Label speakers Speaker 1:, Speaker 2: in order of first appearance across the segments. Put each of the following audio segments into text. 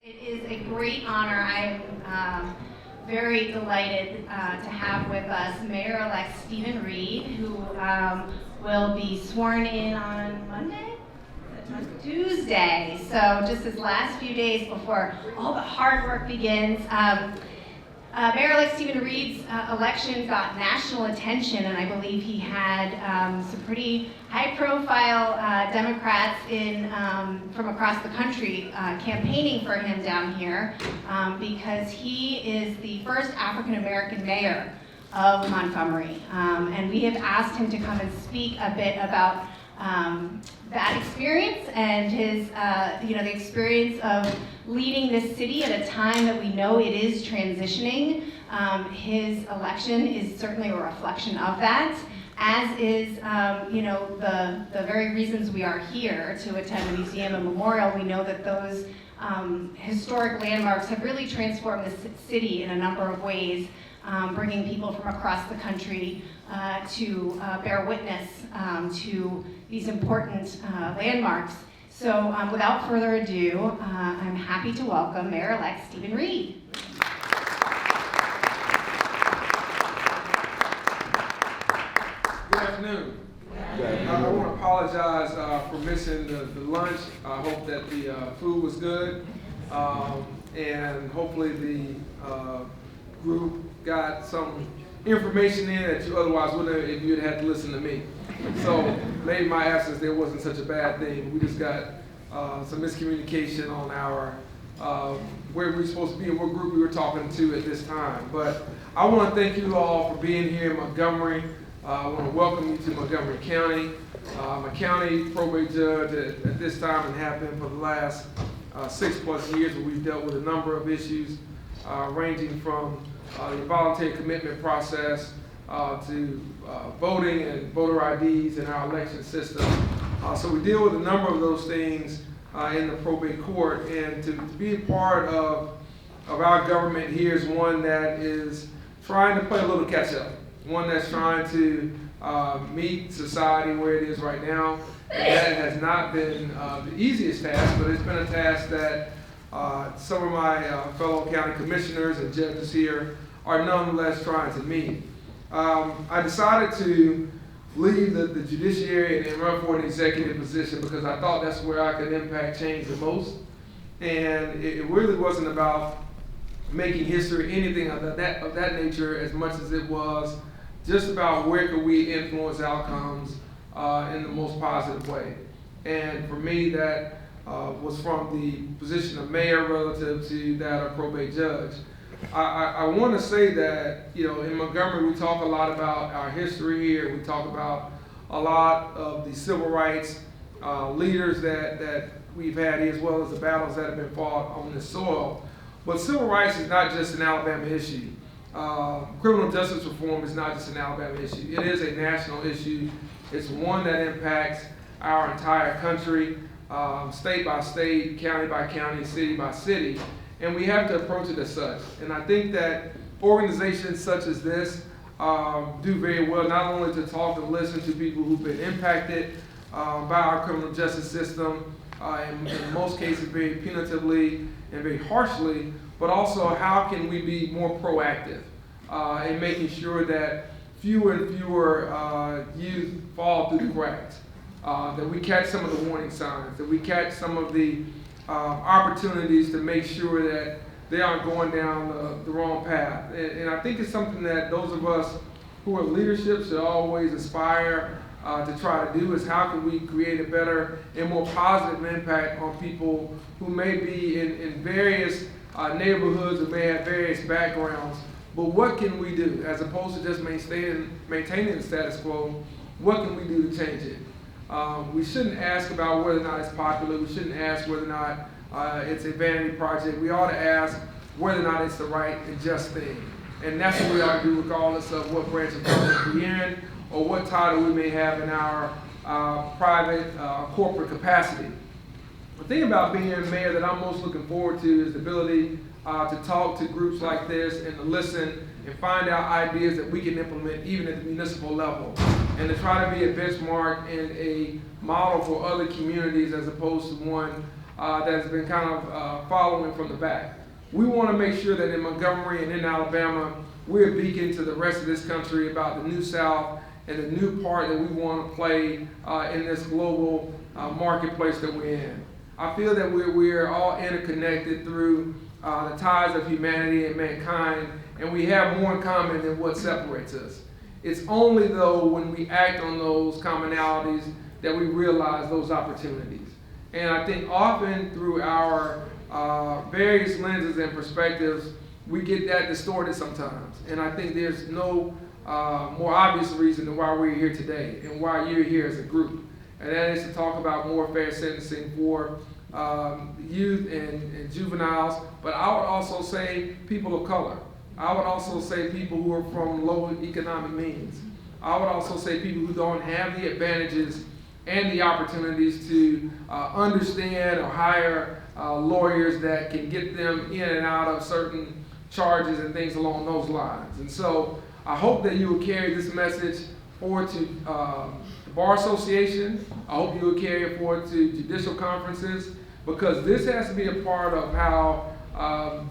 Speaker 1: It is a great honor. I'm very delighted to have with us Mayor-elect Stephen Reed, who will be sworn in on Monday? Tuesday. So just his last few days before all the hard work begins. Mayor-elect Stephen Reed's election got national attention, and I believe he had some pretty high-profile Democrats from across the country campaigning for him down here because he is the first African-American mayor of Montgomery. And we have asked him to come and speak a bit about that experience and his, the experience of leading this city at a time that we know it is transitioning. His election is certainly a reflection of that, as is, the very reasons we are here to attend the museum and memorial. We know that those historic landmarks have really transformed the city in a number of ways, bringing people from across the country to bear witness to these important landmarks. So without further ado, I'm happy to welcome Mayor-elect Stephen Reed.
Speaker 2: Good afternoon. I want to apologize for missing the lunch. I hope that the food was good, and hopefully the group got some information in that you otherwise wouldn't have if you'd had to listen to me. So maybe my absence there wasn't such a bad thing. We just got some miscommunication on our where we were supposed to be and what group we were talking to at this time. But I want to thank you all for being here in Montgomery. I want to welcome you to Montgomery County. I'm a county probate judge at this time and have been for the last 6+ years, where we've dealt with a number of issues ranging from the voluntary commitment process to voting and voter IDs in our election system. So we deal with a number of those things in the probate court, and to be a part of our government here is one that is trying to play a little catch up, one that's trying to meet society where it is right now. And that has not been the easiest task, but it's been a task that some of my fellow county commissioners and judges here are nonetheless trying to meet. I decided to leave the judiciary and run for an executive position because I thought that's where I could impact change the most. And it really wasn't about making history, anything of that nature, as much as it was just about where could we influence outcomes in the most positive way. And for me, that was from the position of mayor relative to that of probate judge. I want to say that, in Montgomery, we talk a lot about our history here. We talk about a lot of the civil rights leaders that we've had here, as well as the battles that have been fought on this soil. But civil rights is not just an Alabama issue. Criminal justice reform is not just an Alabama issue. It is a national issue. It's one that impacts our entire country, state by state, county by county, city by city. And we have to approach it as such. And I think that organizations such as this do very well, not only to talk and listen to people who've been impacted by our criminal justice system, in most cases very punitively and very harshly, but also how can we be more proactive in making sure that fewer and fewer youth fall through the cracks, that we catch some of the warning signs, that we catch some of the opportunities to make sure that they aren't going down the wrong path. And I think it's something that those of us who are leadership should always aspire to try to do, is how can we create a better and more positive impact on people who may be in various neighborhoods or may have various backgrounds. But what can we do, as opposed to just maintaining the status quo? What can we do to change it? We shouldn't ask about whether or not it's popular. We shouldn't ask whether or not it's a vanity project. We ought to ask whether or not it's the right and just thing. And that's what we ought to do regardless of what branch of government we're in or what title we may have in our private corporate capacity. The thing about being mayor that I'm most looking forward to is the ability to talk to groups like this and to listen and find out ideas that we can implement even at the municipal level, and to try to be a benchmark and a model for other communities as opposed to one that has been kind of following from the back. We want to make sure that in Montgomery and in Alabama, we're a beacon to the rest of this country about the New South and the new part that we want to play in this global marketplace that we're in. I feel that we're all interconnected through the ties of humanity and mankind, and we have more in common than what separates us. It's only though when we act on those commonalities that we realize those opportunities. And I think often through our various lenses and perspectives, we get that distorted sometimes. And I think there's no more obvious reason than why we're here today and why you're here as a group. And that is to talk about more fair sentencing for youth and juveniles, but I would also say people of color. I would also say people who are from low economic means. I would also say people who don't have the advantages and the opportunities to understand or hire lawyers that can get them in and out of certain charges and things along those lines. And so I hope that you will carry this message forward to the Bar Association. I hope you will carry it forward to judicial conferences, because this has to be a part of how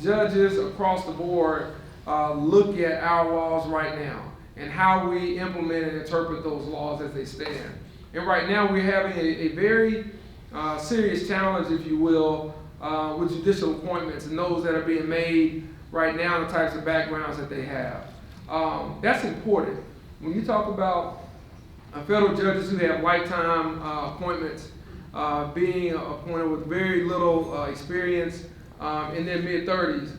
Speaker 2: judges across the board look at our laws right now and how we implement and interpret those laws as they stand. And right now we're having a very serious challenge, if you will, with judicial appointments and those that are being made right now, the types of backgrounds that they have. That's important. When you talk about federal judges who have lifetime appointments, being appointed with very little experience in their mid-30s,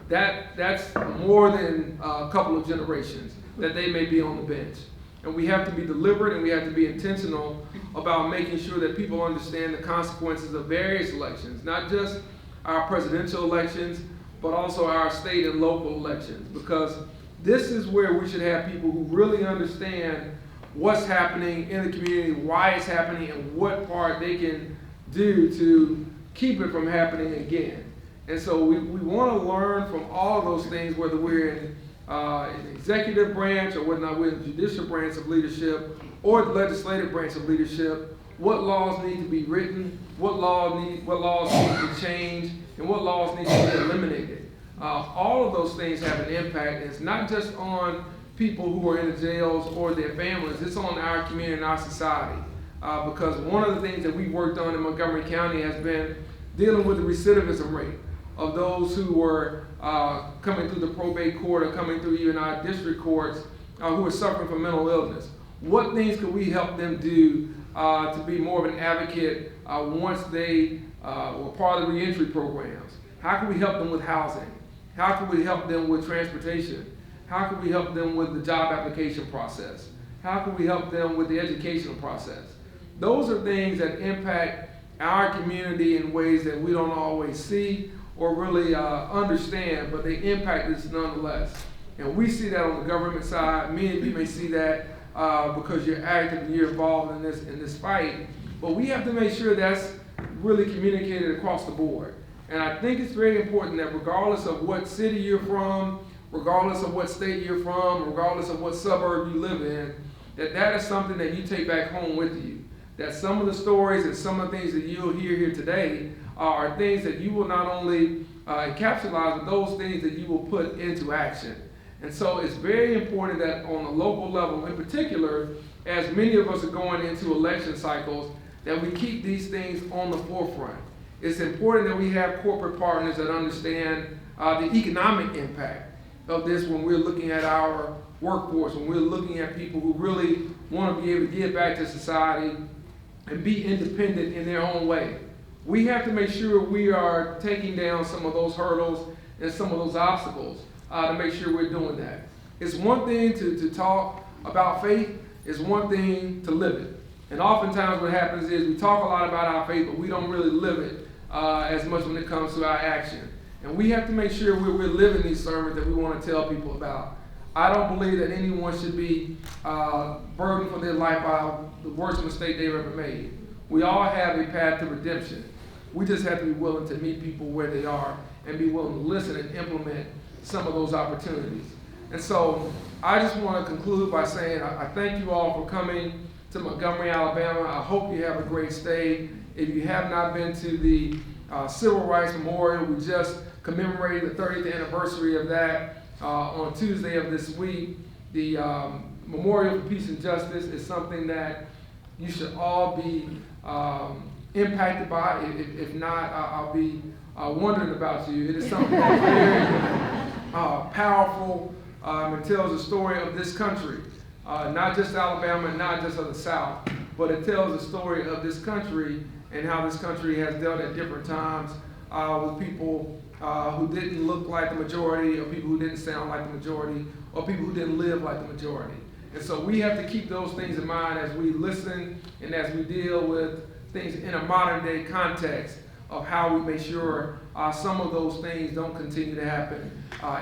Speaker 2: that's more than a couple of generations that they may be on the bench. And we have to be deliberate and we have to be intentional about making sure that people understand the consequences of various elections, not just our presidential elections, but also our state and local elections, because this is where we should have people who really understand what's happening in the community, why it's happening, and what part they can do to keep it from happening again. And so we want to learn from all of those things, whether we're in the executive branch or whether or not we're in the judicial branch of leadership or the legislative branch of leadership, what laws need to be written, what laws need to change, and what laws need to be eliminated. All of those things have an impact, and it's not just on people who are in the jails or their families, it's on our community and our society. Because one of the things that we worked on in Montgomery County has been dealing with the recidivism rate of those who were coming through the probate court or coming through even our district courts who are suffering from mental illness. What things could we help them do to be more of an advocate once they were part of the reentry programs? How can we help them with housing? How can we help them with transportation? How can we help them with the job application process? How can we help them with the educational process? Those are things that impact our community in ways that we don't always see or really understand, but they impact us nonetheless. And we see that on the government side. Many of you may see that because you're active and you're involved in this fight. But we have to make sure that's really communicated across the board. And I think it's very important that regardless of what city you're from, regardless of what state you're from, regardless of what suburb you live in, that is something that you take back home with you. That some of the stories and some of the things that you'll hear here today are things that you will not only encapsulate, but those things that you will put into action. And so it's very important that on the local level in particular, as many of us are going into election cycles, that we keep these things on the forefront. It's important that we have corporate partners that understand the economic impact of this when we're looking at our workforce, when we're looking at people who really want to be able to give back to society and be independent in their own way. We have to make sure we are taking down some of those hurdles and some of those obstacles to make sure we're doing that. It's one thing to talk about faith, it's one thing to live it. And oftentimes what happens is we talk a lot about our faith, but we don't really live it as much when it comes to our action. And we have to make sure we're living these sermons that we want to tell people about. I don't believe that anyone should be burdened for their life by the worst mistake they've ever made. We all have a path to redemption. We just have to be willing to meet people where they are and be willing to listen and implement some of those opportunities. And so I just want to conclude by saying I thank you all for coming to Montgomery, Alabama. I hope you have a great stay. If you have not been to the Civil Rights Memorial, we just commemorated the 30th anniversary of that on Tuesday of this week. The Memorial for Peace and Justice is something that you should all be impacted by. If not, I'll be wondering about you. It is something that's very powerful. It tells the story of this country, not just Alabama, not just of the South, but it tells the story of this country and how this country has dealt at different times with people who didn't look like the majority, or people who didn't sound like the majority, or people who didn't live like the majority. And so we have to keep those things in mind as we listen and as we deal with things in a modern day context of how we make sure some of those things don't continue to happen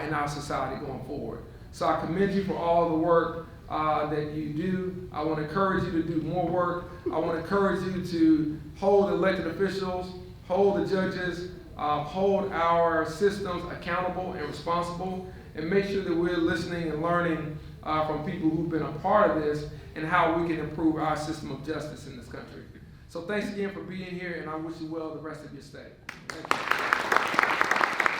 Speaker 2: in our society going forward. So I commend you for all the work that you do. I want to encourage you to do more work. I want to encourage you to hold elected officials, hold the judges, hold our systems accountable and responsible, and make sure that we're listening and learning from people who've been a part of this and how we can improve our system of justice in this country. So thanks again for being here, and I wish you well the rest of your stay. Thank you.